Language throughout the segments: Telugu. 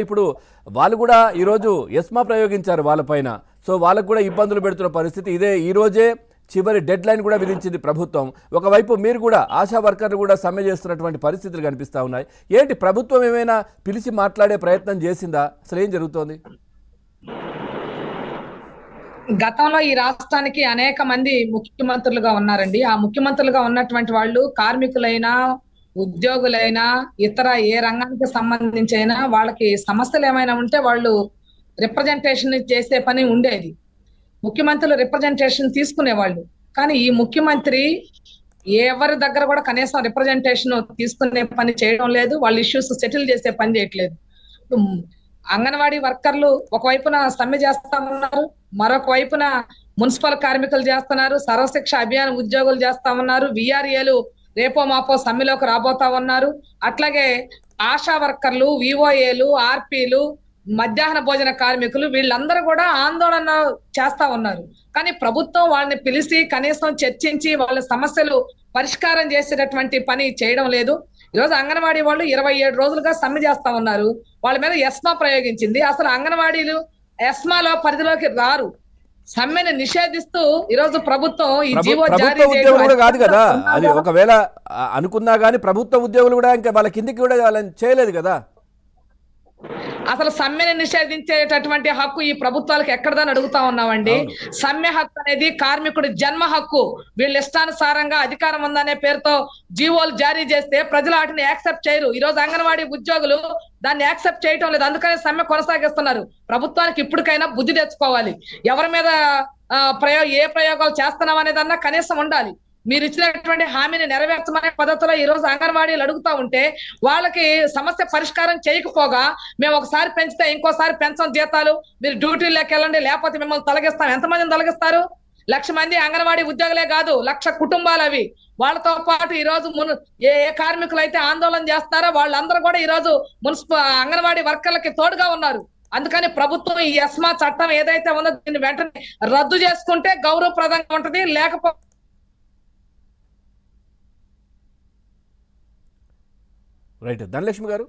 ఇప్పుడు వాళ్ళు కూడా ఈరోజు ఎస్మా ప్రయోగించారు వాళ్ళపైన. సో వాళ్ళకు కూడా ఇబ్బందులు పెడుతున్న పరిస్థితి ఇదే. ఈ రోజే చివరి డెడ్ లైన్ కూడా విధించింది ప్రభుత్వం. ఒకవైపు మీరు కూడా ఆశా వర్కర్లు కూడా సమ్మె చేస్తున్నటువంటి పరిస్థితులు కనిపిస్తూ ఉన్నాయి. ఏంటి ప్రభుత్వం ఏమైనా పిలిచి మాట్లాడే ప్రయత్నం చేసిందా? అసలు ఏం జరుగుతోంది? గతంలో ఈ రాష్ట్రానికి అనేక మంది ముఖ్యమంత్రులుగా ఉన్నారండి. ఆ ముఖ్యమంత్రులుగా ఉన్నటువంటి వాళ్ళు కార్మికులైనా ఉద్యోగులైనా ఇతర ఏ రంగానికి సంబంధించి అయినా వాళ్ళకి సమస్యలు ఏమైనా ఉంటే వాళ్ళు రిప్రజెంటేషన్ చేసే పని ఉండేది. ముఖ్యమంత్రులు రిప్రజెంటేషన్ తీసుకునేవాళ్ళు. కానీ ఈ ముఖ్యమంత్రి ఎవరి దగ్గర కూడా కనీసం రిప్రజెంటేషన్ తీసుకునే పని చేయడం లేదు. వాళ్ళ ఇష్యూస్ సెటిల్ చేసే పని చేయట్లేదు. అంగన్వాడీ వర్కర్లు ఒకవైపున సమ్మె చేస్తా ఉన్నారు, మరొక వైపున మున్సిపల్ కార్మికులు చేస్తున్నారు, సర్వశిక్ష అభియాన్ ఉద్యోగులు చేస్తా ఉన్నారు, విఆర్ఏలు రేపో మాపో సమ్మెలోకి రాబోతా ఉన్నారు. అట్లాగే ఆశా వర్కర్లు, విఓఏలు, ఆర్పీలు, మధ్యాహ్న భోజన కార్మికులు వీళ్ళందరూ కూడా ఆందోళన చేస్తా ఉన్నారు. కానీ ప్రభుత్వం వాళ్ళని పిలిచి కనీసం చర్చించి వాళ్ళ సమస్యలు పరిష్కారం చేసేటటువంటి పని చేయడం లేదు. ఈరోజు అంగన్వాడీ వాళ్ళు 27 రోజులుగా సమ్మె చేస్తా ఉన్నారు. వాళ్ళ మీద ఎస్మా ప్రయోగించింది. అసలు అంగన్వాడీలు ఎస్మాలో పరిధిలోకి రారు. సమ్మెను నిషేధిస్తూ ఈరోజు ప్రభుత్వం ఈ జీవో జారీ ఉద్యోగులు కూడా కాదు కదా అది. ఒకవేళ అనుకున్నా గానీ ప్రభుత్వ ఉద్యోగులు కూడా ఇంకా వాళ్ళ కిందికి కూడా వాళ్ళని చేయలేదు కదా. అసలు సమ్మెను నిషేధించేటటువంటి హక్కు ఈ ప్రభుత్వాలకు ఎక్కడదని అడుగుతా ఉన్నామండి. సమ్మె హక్కు అనేది కార్మికుడి జన్మ హక్కు. వీళ్ళు ఇష్టానుసారంగా అధికారం ఉందనే పేరుతో జీవోలు జారీ చేస్తే ప్రజలు వాటిని యాక్సెప్ట్ చేయరు. ఈ రోజు అంగన్వాడీ ఉద్యోగులు దాన్ని యాక్సెప్ట్ చేయటం లేదు. అందుకనే సమ్మె కొనసాగిస్తున్నారు. ప్రభుత్వానికి ఇప్పటికైనా బుద్ధి తెచ్చుకోవాలి. ఎవరి మీద ఏ ప్రయోగాలు చేస్తున్నాం అనేదన్నా కనీసం ఉండాలి. మీరు ఇచ్చినటువంటి హామీని నెరవేర్చమనే పద్ధతిలో ఈ రోజు అంగన్వాడీలు అడుగుతా ఉంటే వాళ్ళకి సమస్య పరిష్కారం చేయకపోగా మేము ఒకసారి పెంచితే ఇంకోసారి పెంచం జీతాలు, మీరు డ్యూటీలోకి వెళ్ళండి లేకపోతే మిమ్మల్ని తొలగిస్తాం. ఎంతమందిని తొలగిస్తారు? 1,00,000 మంది అంగన్వాడీ ఉద్యోగులే కాదు, 1,00,000 కుటుంబాలు అవి. వాళ్ళతో పాటు ఈ రోజు ఏ కార్మికులు అయితే ఆందోళన చేస్తున్నారో వాళ్ళందరూ కూడా ఈ రోజు అంగన్వాడీ వర్కర్లకి తోడుగా ఉన్నారు. అందుకని ప్రభుత్వం ఈ ఎస్మా చట్టం ఏదైతే ఉందో దీన్ని వెంటనే రద్దు చేసుకుంటే గౌరవప్రదంగా ఉంటది. లేకపోతే రైట్. ధనలక్ష్మి గారు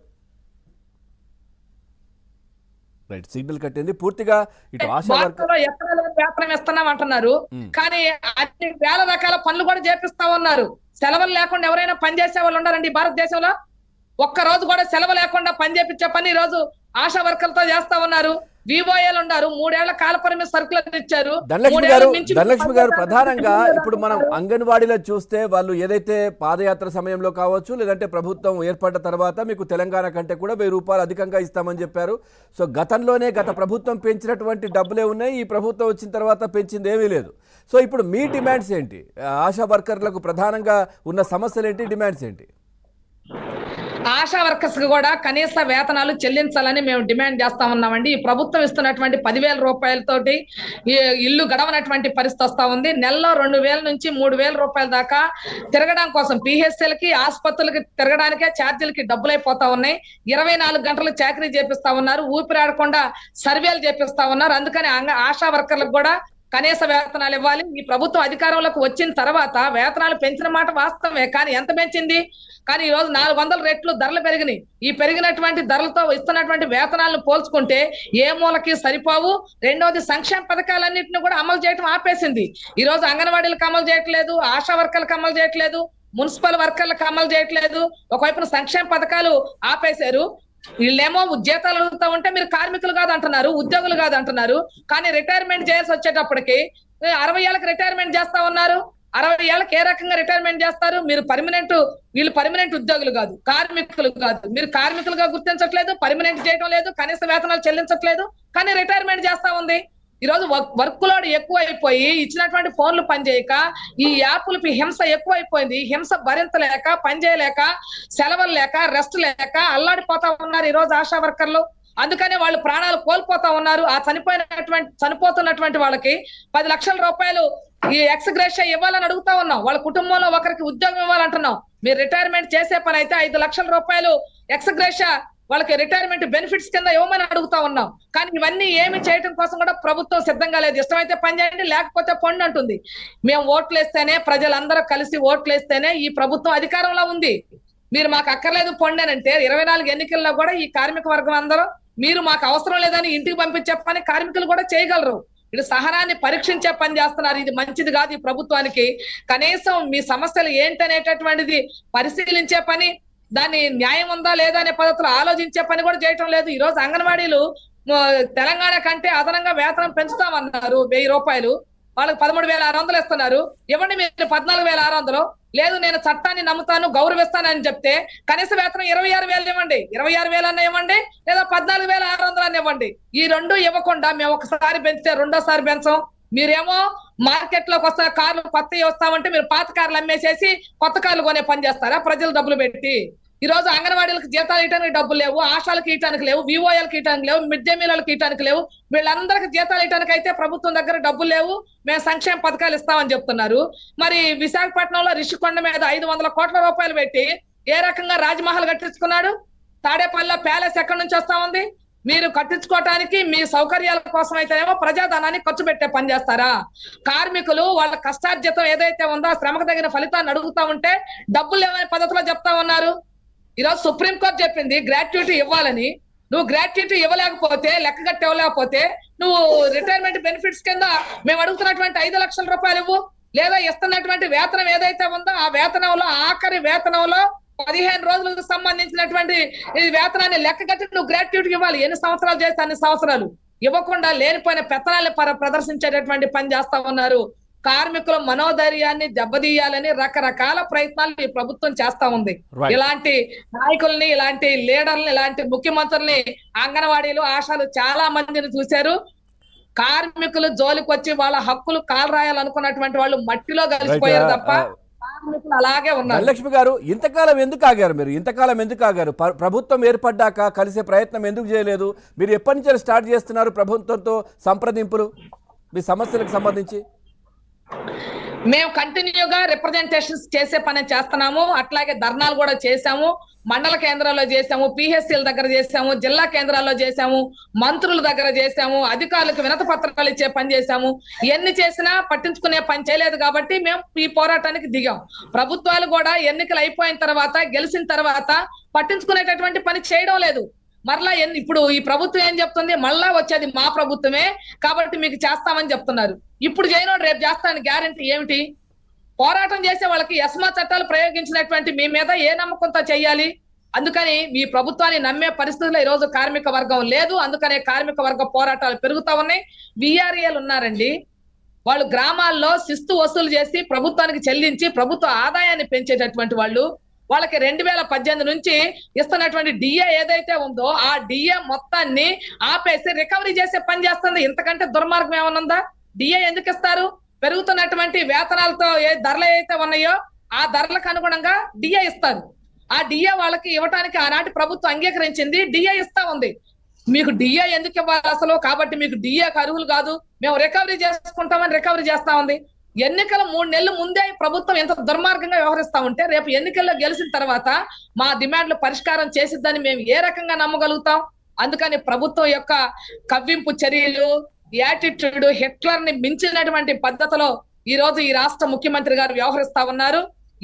రైట్, సిగ్నల్ కట్టింది పూర్తిగా. ఇటు ఆశా వర్కర్లు వేతనం ఇస్తున్నాం అంటున్నారు, కానీ అన్ని వేల రకాల పనులు కూడా చేపిస్తా ఉన్నారు. సెలవులు లేకుండా ఎవరైనా పని చేసే వాళ్ళు ఉన్నారండి భారతదేశంలో? ఒక్క రోజు కూడా సెలవు లేకుండా పని చేపించే పని ఈ రోజు ఆశా వర్కర్లతో చేస్తా ఉన్నారు. వివోఏలు ఉన్నారు, 3 ఏళ్ల కాల పరిమితి సర్కులర్ ఇచ్చారు. ధనలక్ష్మి గారు ప్రధానంగా ఇప్పుడు మనం అంగన్వాడీలో చూస్తే వాళ్ళు ఏదైతే పాదయాత్ర సమయంలో కావచ్చు లేదంటే ప్రభుత్వం ఏర్పడ్డ తర్వాత మీకు తెలంగాణ కంటే కూడా 1000 రూపాయలు అధికంగా ఇస్తామని చెప్పారు. సో గత ప్రభుత్వం పెంచినటువంటి డబ్బులే ఉన్నాయి, ఈ ప్రభుత్వం వచ్చిన తర్వాత పెంచింది ఏమీ లేదు. సో ఇప్పుడు మీ డిమాండ్స్ ఏంటి? ఆశా వర్కర్లకు ప్రధానంగా ఉన్న సమస్యలు ఏంటి, డిమాండ్స్ ఏంటి? ఆశా వర్కర్స్ కు కూడా కనీస వేతనాలు చెల్లించాలని మేము డిమాండ్ చేస్తా ఉన్నామండి. ఈ ప్రభుత్వం ఇస్తున్నటువంటి 10,000 రూపాయలతోటి ఇల్లు గడవనటువంటి పరిస్థితి వస్తా ఉంది. నెలలో 2,000 నుంచి 3,000 రూపాయల దాకా తిరగడం కోసం పిహెచ్సిలకి ఆసుపత్రులకి తిరగడానికే ఛార్జీలకి డబ్బులు అయిపోతా ఉన్నాయి. 24 గంటలు చాకరీ చేపిస్తా ఉన్నారు, ఊపిరాడకుండా సర్వేలు చేపిస్తా ఉన్నారు. అందుకని ఆశా వర్కర్లకు కూడా కనీస వేతనాలు ఇవ్వాలి. ఈ ప్రభుత్వం అధికారంలోకి వచ్చిన తర్వాత వేతనాలు పెంచిన మాట వాస్తవమే, కానీ ఎంత పెంచింది? కానీ ఈ రోజు 400 రెట్లు ధరలు పెరిగినాయి. ఈ పెరిగినటువంటి ధరలతో ఇస్తున్నటువంటి వేతనాలను పోల్చుకుంటే ఏ మూలకి సరిపోవు. రెండవది, సంక్షేమ పథకాలన్నింటినీ కూడా అమలు చేయడం ఆపేసింది. ఈ రోజు అంగన్వాడీలకు అమలు చేయట్లేదు, ఆశా వర్కర్లకు అమలు చేయట్లేదు, మున్సిపల్ వర్కర్లకు అమలు చేయట్లేదు. ఒకవైపున సంక్షేమ పథకాలు ఆపేశారు. వీళ్ళేమో జీతాలు అడుగుతా ఉంటే మీరు కార్మికులు కాదు అంటున్నారు, ఉద్యోగులు కాదు అంటున్నారు. కానీ రిటైర్మెంట్ చేయాల్సి వచ్చేటప్పటికి 60 ఏళ్ళకి రిటైర్మెంట్ చేస్తా ఉన్నారు. 60 ఏళ్ళకి ఏ రకంగా రిటైర్మెంట్ చేస్తారు? మీరు వీళ్ళు పర్మనెంట్ ఉద్యోగులు కాదు, కార్మికులు కాదు. మీరు కార్మికులుగా గుర్తించట్లేదు, పర్మనెంట్ చేయడం లేదు, కనీస వేతనాలు చెల్లించట్లేదు, కానీ రిటైర్మెంట్ చేస్తా ఉంది. ఈ రోజు వర్క్ లోడ్ ఎక్కువ అయిపోయి ఇచ్చినటువంటి ఫోన్లు పనిచేయక ఈ యాప్లకి హింస ఎక్కువైపోయింది. హింస భరించలేక, పనిచేయలేక, సెలవులు లేక, రెస్ట్ లేక అల్లాడిపోతా ఉన్నారు ఈ రోజు ఆశా వర్కర్లు. అందుకనే వాళ్ళు ప్రాణాలు కోల్పోతా ఉన్నారు. ఆ చనిపోతున్నటువంటి వాళ్ళకి 10 లక్షల రూపాయలు ఈ ఎక్స్గ్రేషియా ఇవ్వాలని అడుగుతా ఉన్నాం. వాళ్ళ కుటుంబంలో ఒకరికి ఉద్యోగం ఇవ్వాలంటున్నాం. మీరు రిటైర్మెంట్ చేసే పని అయితే 5 లక్షల రూపాయలు ఎక్స్గ్రేషియా వాళ్ళకి రిటైర్మెంట్ బెనిఫిట్స్ కింద ఇవ్వమని అడుగుతా ఉన్నాం. కానీ ఇవన్నీ ఏమి చేయడం కోసం కూడా ప్రభుత్వం సిద్ధంగా లేదు. ఇష్టమైతే పని చేయండి, లేకపోతే పొండి అంటుంది. మేము ఓట్లేస్తేనే, ప్రజలందరూ కలిసి ఓట్లేస్తేనే ఈ ప్రభుత్వం అధికారంలో ఉంది. మీరు మాకు అక్కర్లేదు పొండి అని అంటే 24 ఎన్నికల్లో కూడా ఈ కార్మిక వర్గం అందరూ మీరు మాకు అవసరం లేదని ఇంటికి పంపించే పని కార్మికులు కూడా చేయగలరు. ఇటు సహనాన్ని పరీక్షించే పని చేస్తున్నారు. ఇది మంచిది కాదు ఈ ప్రభుత్వానికి. కనీసం మీ సమస్యలు ఏంటనేటటువంటిది పరిశీలించే పని, దాన్ని న్యాయం ఉందా లేదా అనే పద్ధతిలో ఆలోచించే పని కూడా చేయటం లేదు. ఈ రోజు అంగన్వాడీలు తెలంగాణ కంటే అదనంగా వేతనం పెంచుతామన్నారు 1000 రూపాయలు, వాళ్ళకి 13,600 ఇస్తున్నారు. ఇవ్వండి మీరు 14,600. లేదు నేను చట్టాన్ని నమ్ముతాను గౌరవిస్తానని చెప్తే కనీస వేతనం 26,000 ఇవ్వండి, 26,000 అన్న ఇవ్వండి, లేదా 14,600 అన్న ఇవ్వండి. ఈ రెండు ఇవ్వకుండా మేము ఒకసారి పెంచితే రెండోసారి పెంచం. మీరేమో మార్కెట్ లోకి వస్తున్న కార్లు కొత్తవి వస్తామంటే మీరు పాత కార్లు అమ్మేసేసి కొత్త కార్లు కొనే పని చేస్తారా ప్రజలు డబ్బులు పెట్టి? ఈ రోజు అంగన్వాడీలకు జీతాలు ఇవ్వడానికి డబ్బులు లేవు, ఆశాలకు ఇవ్వడానికి లేవు, విఓఎల్కి ఇవ్వడానికి లేవు, మిడ్ డే మీల్కి ఇవ్వడానికి లేవు. వీళ్ళందరికీ జీతాలు ఇవ్వడానికి అయితే ప్రభుత్వం దగ్గర డబ్బులు లేవు, మేము సంక్షేమ పథకాలు ఇస్తామని చెప్తున్నారు. మరి విశాఖపట్నంలో రిషికొండ మీద 500 కోట్ల రూపాయలు పెట్టి ఏ రకంగా రాజ్మహల్ కట్టించుకున్నాడు? తాడేపల్లిలో ప్యాలెస్ ఎక్కడి నుంచి వస్తా ఉంది? మీరు కట్టించుకోవటానికి మీ సౌకర్యాల కోసం అయితేనేమో ప్రజాధనాన్ని ఖర్చు పెట్టే పని చేస్తారా? కార్మికులు వాళ్ళ కష్టార్జితం ఏదైతే ఉందో శ్రమకు తగిన ఫలితాన్ని అడుగుతా ఉంటే డబ్బులు లేవనే పద్ధతిలో చెప్తా ఉన్నారు. ఈరోజు సుప్రీంకోర్టు చెప్పింది గ్రాట్యుటీ ఇవ్వాలని. నువ్వు గ్రాట్యుటీ ఇవ్వలేకపోతే, లెక్క కట్టి ఇవ్వలేకపోతే నువ్వు రిటైర్మెంట్ బెనిఫిట్స్ కింద మేము అడుగుతున్నటువంటి 5 లక్షల రూపాయలు ఇవ్వు, లేదా ఇస్తున్నటువంటి వేతనం ఏదైతే ఉందో ఆ వేతనంలో ఆఖరి వేతనంలో 15 రోజులకు సంబంధించినటువంటి ఈ వేతనాన్ని లెక్క కట్టి నువ్వు గ్రాట్యుటీ ఇవ్వాలి. ఎన్ని సంవత్సరాలు చేస్తే అన్ని సంవత్సరాలు ఇవ్వకుండా లేనిపోయిన పెత్తనాన్ని ప్రదర్శించేటటువంటి పని చేస్తా ఉన్నారు. కార్మికుల మనోధైర్యాన్ని దెబ్బతీయాలని రకరకాల ప్రయత్నాలు ఈ ప్రభుత్వం చేస్తా ఉంది. ఇలాంటి నాయకుల్ని, ఇలాంటి లీడర్ని, ఇలాంటి ముఖ్యమంత్రుల్ని అంగన్వాడీలు, ఆశాలు చాలా మందిని చూశారు. కార్మికులు జోలికి వచ్చి వాళ్ళ హక్కులు కాలరాయాలనుకున్నటువంటి వాళ్ళు మట్టిలో కలిసిపోయారు తప్ప కార్మికులు అలాగే ఉన్నారు. లక్ష్మి గారు, ఇంతకాలం ఎందుకు ఆగారు? మీరు ఇంతకాలం ఎందుకు ఆగారు? ప్రభుత్వం ఏర్పడ్డాక కలిసే ప్రయత్నం ఎందుకు చేయలేదు? మీరు ఎప్పటి నుంచి స్టార్ట్ చేస్తున్నారు ప్రభుత్వంతో సంప్రదింపులు మీ సమస్యలకు సంబంధించి? మేము కంటిన్యూగా రిప్రజెంటేషన్స్ చేసే పని చేస్తున్నాము. అట్లాగే ధర్నాలు కూడా చేశాము, మండల కేంద్రాల్లో చేశాము, పిహెచ్సిల దగ్గర చేశాము, జిల్లా కేంద్రాల్లో చేశాము, మంత్రుల దగ్గర చేశాము, అధికారులకు వినతి పత్రాలు ఇచ్చే పని చేశాము. ఎన్ని చేసినా పట్టించుకునే పని చేయలేదు కాబట్టి మేము ఈ పోరాటానికి దిగాం. ప్రభుత్వాలు కూడా ఎన్నికలు అయిపోయిన తర్వాత, గెలిచిన తర్వాత పట్టించుకునేటటువంటి పని చేయడం లేదు. మరలా ఇప్పుడు ఈ ప్రభుత్వం ఏం చెప్తుంది? మళ్ళా వచ్చేది మా ప్రభుత్వమే కాబట్టి మీకు చేస్తామని చెప్తున్నారు. ఇప్పుడు చేయనోడు రేపు చేస్తానని గ్యారెంటీ ఏమిటి? పోరాటం చేసే వాళ్ళకి ఎస్మా చట్టాలు ప్రయోగించినటువంటి మీ మీద ఏ నమ్మకంతో చెయ్యాలి? అందుకని మీ ప్రభుత్వాన్ని నమ్మే పరిస్థితుల్లో ఈ రోజు కార్మిక వర్గం లేదు. అందుకనే కార్మిక వర్గ పోరాటాలు పెరుగుతా ఉన్నాయి. విఆర్ఏలు ఉన్నారండి, వాళ్ళు గ్రామాల్లో శిస్తు వసూలు చేసి ప్రభుత్వానికి చెల్లించి ప్రభుత్వ ఆదాయాన్ని పెంచేటటువంటి వాళ్ళు. వాళ్ళకి 2018 నుంచి ఇస్తున్నటువంటి డిఏ ఏదైతే ఉందో ఆ డిఏ మొత్తాన్ని ఆపేసి రికవరీ చేసే పని చేస్తుంది. ఇంతకంటే దుర్మార్గం ఏమనుందా? డిఏ ఎందుకు ఇస్తారు? పెరుగుతున్నటువంటి వేతనాలతో ఏ ధరలు అయితే ఉన్నాయో ఆ ధరలకు అనుగుణంగా డిఏ ఇస్తారు. ఆ డిఏ వాళ్ళకి ఇవ్వడానికి ఆనాటి ప్రభుత్వం అంగీకరించింది, డిఏ ఇస్తా ఉంది. మీకు డిఏ ఎందుకు ఇవ్వాలి అసలు? కాబట్టి మీకు డిఏకి అర్హులు కాదు, మేము రికవరీ చేసుకుంటామని రికవరీ చేస్తా ఉంది. ఎన్నికల 3 నెలల ముందే ప్రభుత్వం ఎంత దుర్మార్గంగా వ్యవహరిస్తా ఉంటే రేపు ఎన్నికల్లో గెలిచిన తర్వాత మా డిమాండ్లు పరిష్కారం చేసిద్దని మేము ఏ రకంగా నమ్మగలుగుతాం? అందుకని ప్రభుత్వం యొక్క కవ్వింపు చర్యలు, యాటిట్యూడ్ హిట్లర్ ని మించినటువంటి పద్ధతిలో ఈ రోజు ఈ రాష్ట్ర ముఖ్యమంత్రి గారు వ్యవహరిస్తా ఉన్నారు.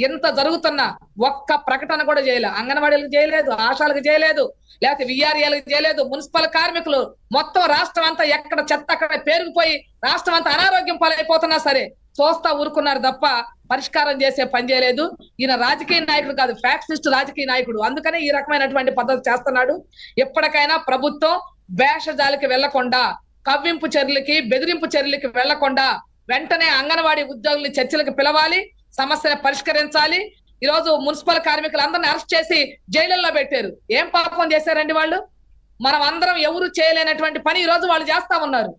ఎంత జరుగుతున్నా ఒక్క ప్రకటన కూడా చేయలేదు. అంగన్వాడీలకు చేయలేదు, ఆశాలకు చేయలేదు, లేకపోతే విఆర్ఏలకు చేయలేదు. మున్సిపల్ కార్మికులు మొత్తం రాష్ట్రం అంతా ఎక్కడ చెత్త అక్కడ పేరుకుపోయి రాష్ట్రం అంతా అనారోగ్యం పాలైపోతున్నా సరే చూస్తా ఊరుకున్నారు తప్ప పరిష్కారం చేసే పని చేయలేదు. ఈయన రాజకీయ నాయకుడు కాదు, ఫ్యాక్సిస్ట్ రాజకీయ నాయకుడు. అందుకనే ఈ రకమైనటువంటి పద్ధతి చేస్తున్నాడు. ఎప్పటికైనా ప్రభుత్వం భేషజాలకి వెళ్లకుండా, కవ్వింపు చర్యలకి, బెదిరింపు చర్యలకి వెళ్లకుండా వెంటనే అంగన్వాడీ ఉద్యోగుల్ని చర్చలకు పిలవాలి, సమస్యను పరిష్కరించాలి. ఈ రోజు మున్సిపల్ కార్మికులందరినీ అరెస్ట్ చేసి జైలుల్లో పెట్టారు. ఏం పాపం చేశారండి వాళ్ళు? మనం అందరం ఎవరు చేయలేనటువంటి పని ఈ రోజు వాళ్ళు చేస్తా ఉన్నారు.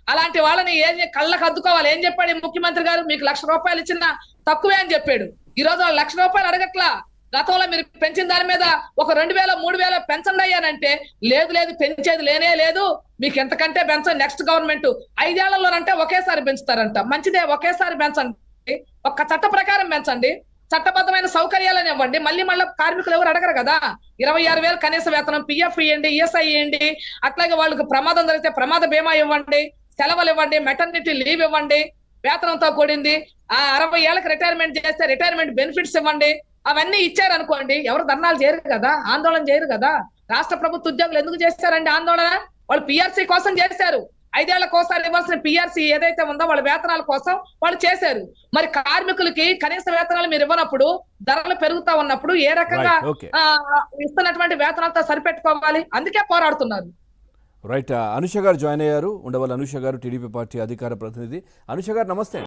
అలాంటి వాళ్ళని కళ్ళకు అద్దుకోవాలి. ఏం చెప్పాడు ముఖ్యమంత్రి గారు? మీకు 1,00,000 రూపాయలు ఇచ్చినా తక్కువే అని చెప్పాడు. ఈ రోజు 1,00,000 రూపాయలు అడగట్లా. గతంలో మీరు పెంచిన దాని మీద ఒక 2,000, 3,000 పెంచండి అయ్యానంటే లేదు లేదు పెంచేది లేనే లేదు, మీకు ఎంతకంటే పెంచండి. నెక్స్ట్ గవర్నమెంట్ 5 ఏళ్లలోనంటే ఒకేసారి పెంచుతారంట. మంచిదే, ఒకేసారి పెంచండి, ఒక చట్ట ప్రకారం పెంచండి, చట్టబద్ధమైన సౌకర్యాలను ఇవ్వండి. మళ్ళీ కార్మికులు ఎవరు అడగరు కదా. 26,000 కనీస వేతనం, పిఎఫ్ ఇవ్వండి, ఈఎస్ఐ ఇవ్వండి, అట్లాగే వాళ్ళకి ప్రమాదం జరిగితే ప్రమాద బీమా ఇవ్వండి, సెలవులు ఇవ్వండి, మెటర్నిటీ లీవ్ ఇవ్వండి, వేతనంతో కూడింది. ఆ 60 ఏళ్ళకి రిటైర్మెంట్ చేస్తే రిటైర్మెంట్ బెనిఫిట్స్ ఇవ్వండి. అవన్నీ ఇచ్చారనుకోండి ఎవరు ధర్నాలు చేయరు కదా, ఆందోళన చేయరు కదా. రాష్ట్ర ప్రభుత్వ ఉద్యోగులు ఎందుకు చేశారండి ఆందోళన? వాళ్ళు పిఆర్సీ కోసం చేశారు. 5 ఏళ్లకోసారి ఇవ్వాల్సిన పిఆర్సీ ఏదైతే ఉందో వాళ్ళ వేతనాల కోసం వాళ్ళు చేశారు. మరి కార్మికులకి కనీస వేతనాలు మీరు ఇవ్వనప్పుడు, ధరలు పెరుగుతా ఉన్నప్పుడు ఏ రకంగా రైట్, ఓకే. ఇస్తున్నటువంటి వేతనాలతో సరిపెట్టుకోవాలి? అందుకే పోరాడుతున్నారు. రైట్, అనుష గారు జాయిన్ అయ్యారు. ఉండవల్లి అనుష గారు, టీడీపీ పార్టీ అధికార ప్రతినిధి. అనుష గారు నమస్తే.